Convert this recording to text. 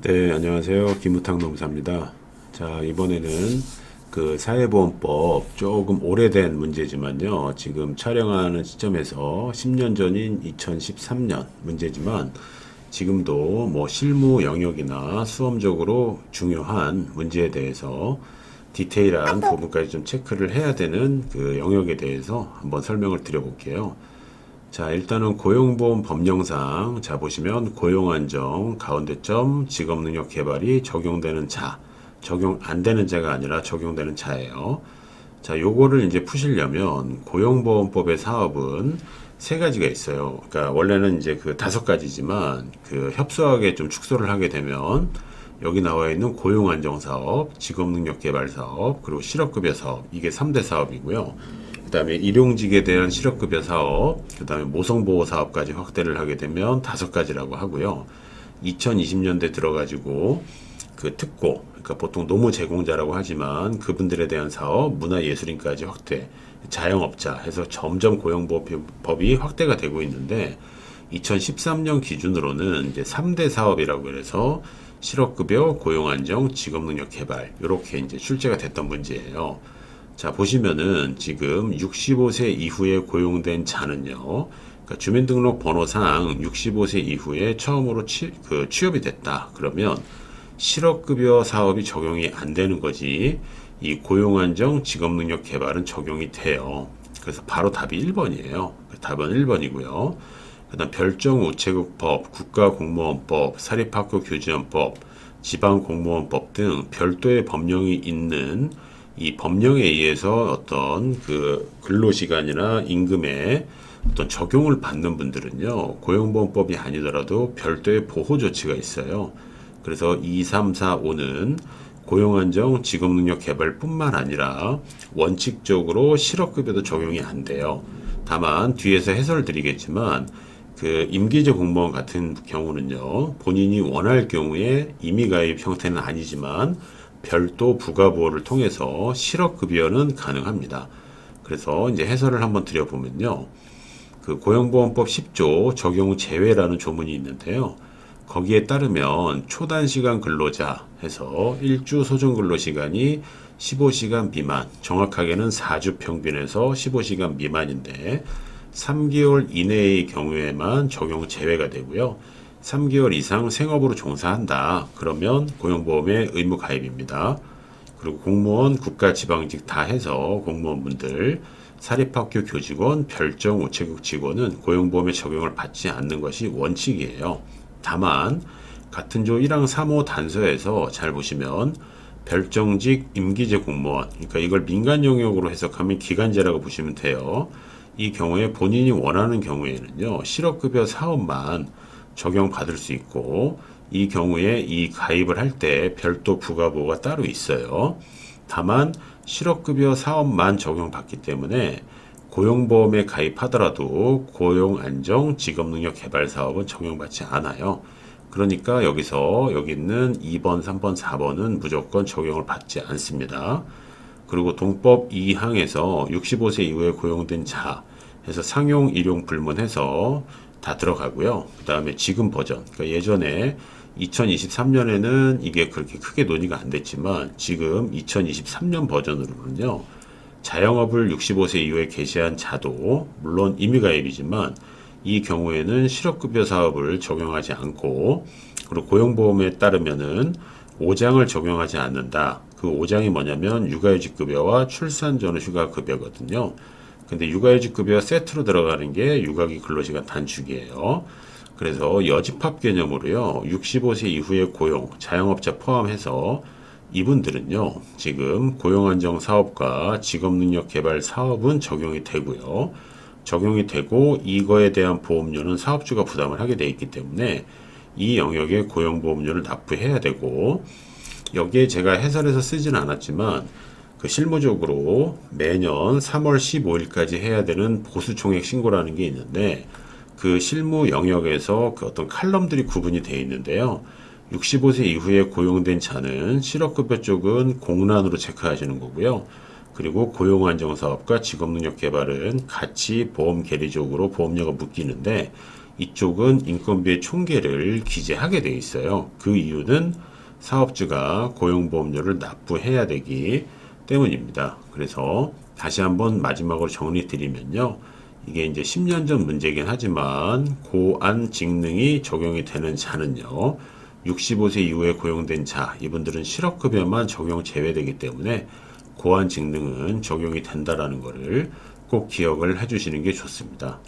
네, 안녕하세요. 김우탁 농사입니다. 자, 이번에는 그 사회보험법 조금 오래된 문제지만요. 지금 촬영하는 시점에서 10년 전인 2013년 문제지만 지금도 뭐 실무 영역이나 수험적으로 중요한 문제에 대해서 디테일한 부분까지 좀 체크를 해야 되는 그 영역에 대해서 한번 설명을 드려볼게요. 자, 일단은 고용보험 법령상, 자, 보시면 고용안정, 가운데점, 직업능력 개발이 적용되는 자, 적용 안 되는 자가 아니라 적용되는 자예요. 자, 요거를 이제 푸시려면 고용보험법의 사업은 세 가지가 있어요. 그러니까 원래는 이제 그 다섯 가지지만 그 협소하게 좀 축소를 하게 되면 여기 나와 있는 고용안정사업, 직업능력개발사업, 그리고 실업급여사업, 이게 3대 사업이고요. 그 다음에 일용직에 대한 실업급여 사업, 그 다음에 모성보호 사업까지 확대를 하게 되면 다섯 가지라고 하고요. 2020년대 들어가지고 그 특고, 그러니까 보통 노무 제공자라고 하지만 그분들에 대한 사업, 문화예술인까지 확대, 자영업자 해서 점점 고용보험법이 확대가 되고 있는데 2013년 기준으로는 이제 3대 사업이라고 해서 실업급여, 고용안정, 직업능력 개발 이렇게 이제 출제가 됐던 문제예요. 자, 보시면은 지금 65세 이후에 고용된 자는요. 그러니까 주민등록 번호상 65세 이후에 처음으로 취업이 됐다. 그러면 실업급여 사업이 적용이 안 되는 거지. 이 고용안정 직업능력 개발은 적용이 돼요. 그래서 바로 답이 1번이에요. 답은 1번이고요. 그다음 별정우체국법, 국가공무원법, 사립학교교지원법, 지방공무원법 등 별도의 법령이 있는 이 법령에 의해서 어떤 그 근로시간이나 임금에 어떤 적용을 받는 분들은요, 고용보험법이 아니더라도 별도의 보호 조치가 있어요. 그래서 2, 3, 4, 5는 고용안정, 직업능력 개발뿐만 아니라 원칙적으로 실업급여도 적용이 안 돼요. 다만 뒤에서 해설을 드리겠지만 그 임기제 공무원 같은 경우는요, 본인이 원할 경우에 임의가입 형태는 아니지만 별도 부가보호를 통해서 실업급여는 가능합니다. 그래서 이제 해설을 한번 드려보면요. 그 고용보험법 10조 적용 제외라는 조문이 있는데요. 거기에 따르면 초단시간 근로자 해서 일주 소정 근로시간이 15시간 미만, 정확하게는 4주 평균에서 15시간 미만인데 3개월 이내의 경우에만 적용 제외가 되고요. 3개월 이상 생업으로 종사한다. 그러면 고용보험의 의무 가입입니다. 그리고 공무원, 국가, 지방직 다 해서 공무원분들, 사립학교 교직원, 별정 우체국 직원은 고용보험에 적용을 받지 않는 것이 원칙이에요. 다만 같은 조 1항 3호 단서에서 잘 보시면 별정직 임기제 공무원, 그러니까 이걸 민간 영역으로 해석하면 기간제라고 보시면 돼요. 이 경우에 본인이 원하는 경우에는요, 실업급여 사업만 적용받을 수 있고, 이 경우에 이 가입을 할 때 별도 부가보호가 따로 있어요. 다만 실업급여 사업만 적용받기 때문에 고용보험에 가입하더라도 고용안정, 직업능력 개발 사업은 적용받지 않아요. 그러니까 여기 있는 2번, 3번, 4번은 무조건 적용을 받지 않습니다. 그리고 동법 2항에서 65세 이후에 고용된 자 해서 상용, 일용, 불문해서 다 들어가고요. 그 다음에 지금 버전, 그러니까 예전에 2023년에는 이게 그렇게 크게 논의가 안 됐지만 지금 2023년 버전으로는요. 자영업을 65세 이후에 개시한 자도 물론 임의가입이지만 이 경우에는 실업급여 사업을 적용하지 않고 그리고 고용보험에 따르면은 5장을 적용하지 않는다. 그 5장이 뭐냐면 육아휴직급여와 출산 전후 휴가급여거든요. 근데 육아휴직급여 세트로 들어가는 게 육아기 근로시간 단축이에요. 그래서 여집합 개념으로요. 65세 이후의 고용, 자영업자 포함해서 이분들은요. 지금 고용안정 사업과 직업능력 개발 사업은 적용이 되고요. 적용이 되고 이거에 대한 보험료는 사업주가 부담을 하게 돼 있기 때문에 이 영역에 고용보험료를 납부해야 되고 여기에 제가 해설해서 쓰진 않았지만 그 실무적으로 매년 3월 15일까지 해야 되는 보수총액 신고라는 게 있는데 그 실무 영역에서 그 어떤 칼럼들이 구분이 되어 있는데요. 65세 이후에 고용된 자는 실업급여 쪽은 공란으로 체크하시는 거고요. 그리고 고용안정사업과 직업능력 개발은 같이 보험 계리적으로 보험료가 묶이는데 이쪽은 인건비의 총계를 기재하게 돼 있어요. 그 이유는 사업주가 고용보험료를 납부해야 되기 때문입니다. 그래서 다시 한번 마지막으로 정리 드리면요. 이게 이제 10년 전 문제긴 하지만 고안 직능이 적용이 되는 자는요. 65세 이후에 고용된 자, 이분들은 실업급여만 적용 제외되기 때문에 고안 직능은 적용이 된다라는 것을 꼭 기억을 해주시는 게 좋습니다.